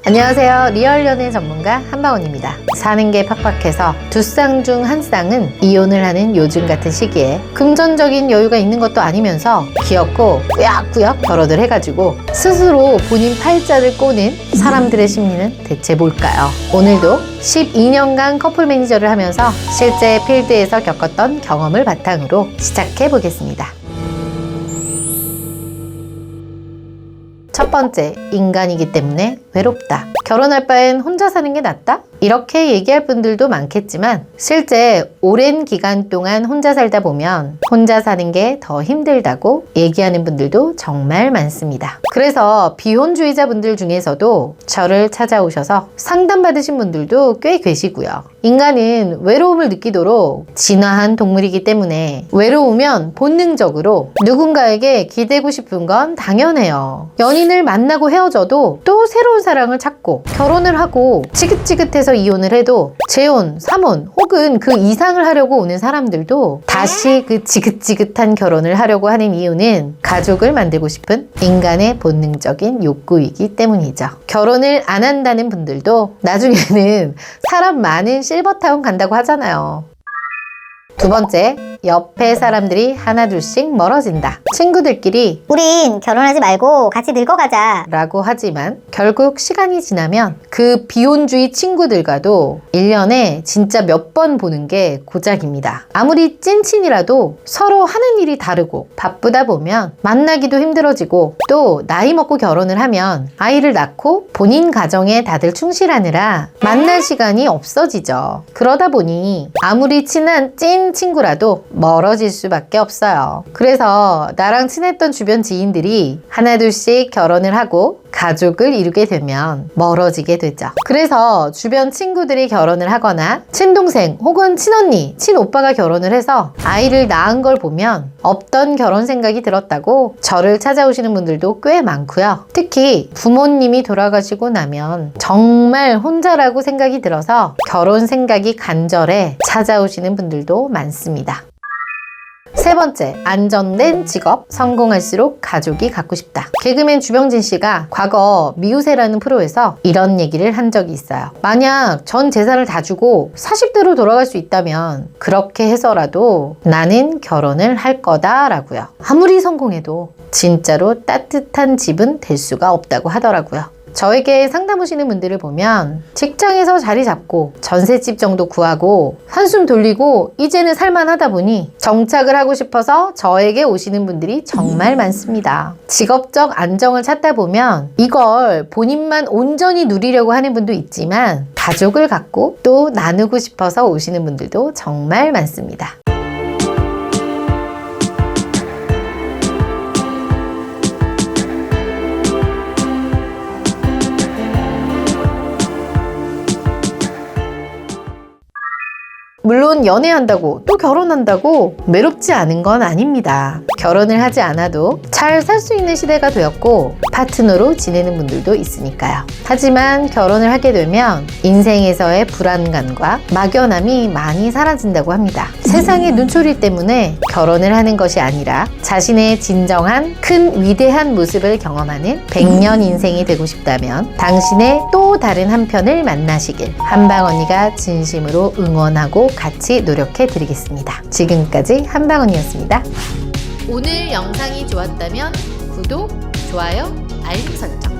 안녕하세요. 리얼 연애 전문가 한방원입니다. 사는 게 팍팍해서 두 쌍 중 한 쌍은 이혼을 하는 요즘 같은 시기에 금전적인 여유가 있는 것도 아니면서 귀엽고 꾸역꾸역 결혼을 해가지고 스스로 본인 팔자를 꼬는 사람들의 심리는 대체 뭘까요? 오늘도 12년간 커플 매니저를 하면서 실제 필드에서 겪었던 경험을 바탕으로 시작해 보겠습니다. 첫 번째, 인간이기 때문에 외롭다. 결혼할 바엔 혼자 사는 게 낫다? 이렇게 얘기할 분들도 많겠지만 실제 오랜 기간 동안 혼자 살다 보면 혼자 사는 게 더 힘들다고 얘기하는 분들도 정말 많습니다. 그래서 비혼주의자 분들 중에서도 저를 찾아오셔서 상담받으신 분들도 꽤 계시고요. 인간은 외로움을 느끼도록 진화한 동물이기 때문에 외로우면 본능적으로 누군가에게 기대고 싶은 건 당연해요. 연인을 만나고 헤어져도 또 새로운 사랑을 찾고 결혼을 하고 지긋지긋해서 이혼을 해도 재혼, 3혼 혹은 그 이상을 하려고 오는 사람들도 다시 그 지긋지긋한 결혼을 하려고 하는 이유는 가족을 만들고 싶은 인간의 본능적인 욕구이기 때문이죠. 결혼을 안 한다는 분들도 나중에는 사람 많은 실버타운 간다고 하잖아요. 두 번째, 옆에 사람들이 하나둘씩 멀어진다. 친구들끼리 우린 결혼하지 말고 같이 늙어가자 라고 하지만 결국 시간이 지나면 그 비혼주의 친구들과도 1년에 진짜 몇 번 보는 게 고작입니다. 아무리 찐친이라도 서로 하는 일이 다르고 바쁘다 보면 만나기도 힘들어지고 또 나이 먹고 결혼을 하면 아이를 낳고 본인 가정에 다들 충실하느라 만날 시간이 없어지죠. 그러다 보니 아무리 친한 찐 친구라도 멀어질 수밖에 없어요. 그래서 나랑 친했던 주변 지인들이 하나둘씩 결혼을 하고 가족을 이루게 되면 멀어지게 되죠. 그래서 주변 친구들이 결혼을 하거나 친동생 혹은 친언니, 친오빠가 결혼을 해서 아이를 낳은 걸 보면 없던 결혼 생각이 들었다고 저를 찾아오시는 분들도 꽤 많고요. 특히 부모님이 돌아가시고 나면 정말 혼자라고 생각이 들어서 결혼 생각이 간절해 찾아오시는 분들도 많습니다. 세 번째, 안정된 직업, 성공할수록 가족이 갖고 싶다. 개그맨 주병진 씨가 과거 미우새라는 프로에서 이런 얘기를 한 적이 있어요. 만약 전 재산을 다 주고 40대로 돌아갈 수 있다면 그렇게 해서라도 나는 결혼을 할 거다 라고요. 아무리 성공해도 진짜로 따뜻한 집은 될 수가 없다고 하더라고요. 저에게 상담 오시는 분들을 보면 직장에서 자리 잡고 전셋집 정도 구하고 한숨 돌리고 이제는 살만하다 보니 정착을 하고 싶어서 저에게 오시는 분들이 정말 많습니다. 직업적 안정을 찾다 보면 이걸 본인만 온전히 누리려고 하는 분도 있지만 가족을 갖고 또 나누고 싶어서 오시는 분들도 정말 많습니다. 물론 연애한다고 또 결혼한다고 외롭지 않은 건 아닙니다. 결혼을 하지 않아도 잘 살 수 있는 시대가 되었고 파트너로 지내는 분들도 있으니까요. 하지만 결혼을 하게 되면 인생에서의 불안감과 막연함이 많이 사라진다고 합니다. 세상의 눈초리 때문에 결혼을 하는 것이 아니라 자신의 진정한 큰 위대한 모습을 경험하는 100년 인생이 되고 싶다면 당신의 또 다른 한편을 만나시길 한방언니가 진심으로 응원하고 같이 노력해 드리겠습니다. 지금까지 한방언니였습니다. 오늘 영상이 좋았다면 구독, 좋아요, 알림 설정